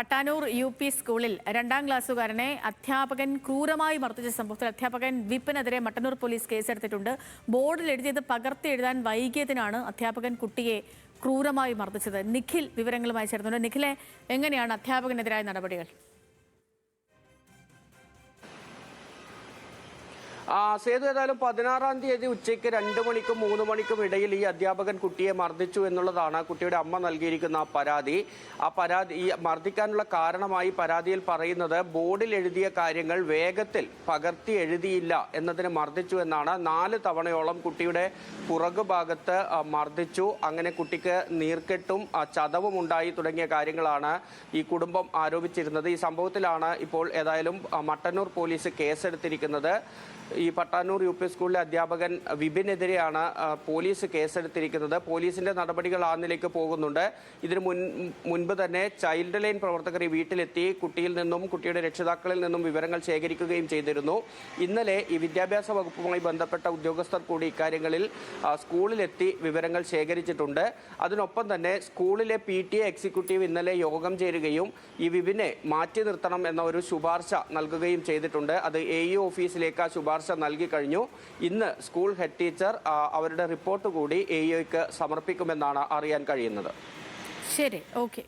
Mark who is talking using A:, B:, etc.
A: Pattanur UP. സ്കൂളിൽ 2ാം ക്ലാസ്സുകാരനെ അധ്യാപകൻ ക്രൂരമായി മർദ്ദിച്ച സംഭവത്തിൽ അധ്യാപകൻ വിപിനെതിരെ മട്ടന്നൂർ പോലീസ് കേസെടുത്തിട്ടുണ്ട്. ബോർഡിൽ എഴുതിയത് പകർത്തി എഴുതാൻ വൈകിയതിനാണ് അധ്യാപകൻ കുട്ടിയെ ക്രൂരമായി മർദ്ദിച്ചത്. നിഖിൽ വിവരങ്ങളുമായി ചേർന്നുണ്ട്. നിഖിലെ, എങ്ങനെയാണ് അധ്യാപകനെതിരായ നടപടികൾ?
B: സേതു, ഏതായാലും 16-ാം തീയതി ഉച്ചയ്ക്ക് 2 മണിക്കും 3 മണിക്കും ഇടയിൽ ഈ അധ്യാപകൻ കുട്ടിയെ മർദ്ദിച്ചു എന്നുള്ളതാണ് കുട്ടിയുടെ അമ്മ നൽകിയിരിക്കുന്ന പരാതി. ആ പരാതി മർദ്ദിക്കാനുള്ള കാരണമായി പരാതിയിൽ പറയുന്നത് ബോർഡിൽ എഴുതിയ കാര്യങ്ങൾ വേഗത്തിൽ പകർത്തി എഴുതിയില്ല എന്നതിന് മർദ്ദിച്ചു എന്നാണ്. 4 തവണയോളം കുട്ടിയുടെ പുറകുഭാഗത്ത് മർദ്ദിച്ചു. അങ്ങനെ കുട്ടിക്ക് നീർക്കെട്ടും ചതവും ഉണ്ടായി തുടങ്ങിയ കാര്യങ്ങളാണ് ഈ കുടുംബം ആരോപിച്ചിരുന്നത്. ഈ സംഭവത്തിലാണ് ഇപ്പോൾ ഏതായാലും മട്ടന്നൂർ പോലീസ് കേസെടുത്തിരിക്കുന്നത്. ഈ പട്ടാനൂർ യു.പി. സ്കൂളിലെ അധ്യാപകൻ വിപിനെതിരെയാണ് പോലീസ് കേസെടുത്തിരിക്കുന്നത്. പോലീസിന്റെ നടപടികൾ ആ നിലയ്ക്ക് പോകുന്നുണ്ട്. ഇതിനു മുൻപ് തന്നെ ചൈൽഡ് ലൈൻ പ്രവർത്തകർ ഈ വീട്ടിലെത്തി കുട്ടിയിൽ നിന്നും കുട്ടിയുടെ രക്ഷിതാക്കളിൽ നിന്നും വിവരങ്ങൾ ശേഖരിക്കുകയും ചെയ്തിരുന്നു. ഇന്നലെ ഈ വിദ്യാഭ്യാസ വകുപ്പുമായി ബന്ധപ്പെട്ട ഉദ്യോഗസ്ഥർ കൂടി ഇക്കാര്യങ്ങളിൽ സ്കൂളിലെത്തി വിവരങ്ങൾ ശേഖരിച്ചിട്ടുണ്ട്. അതിനൊപ്പം തന്നെ സ്കൂളിലെ PTA എക്സിക്യൂട്ടീവ് ഇന്നലെ യോഗം ചേരുകയും ഈ വിപിനെ മാറ്റി നിർത്തണം എന്ന ഒരു ശുപാർശ നൽകുകയും ചെയ്തിട്ടുണ്ട്. അത് AE ഓഫീസിലേക്ക് ആ ശുപാർശ നൽകി കഴിഞ്ഞു. ഇന്ന് സ്കൂൾ ഹെഡ് ടീച്ചർ അവരുടെ റിപ്പോർട്ട് കൂടി AEOയ്ക്ക് സമർപ്പിക്കുമെന്നാണ് അറിയാൻ കഴിയുന്നത്.
A: ശരി, ഓക്കെ.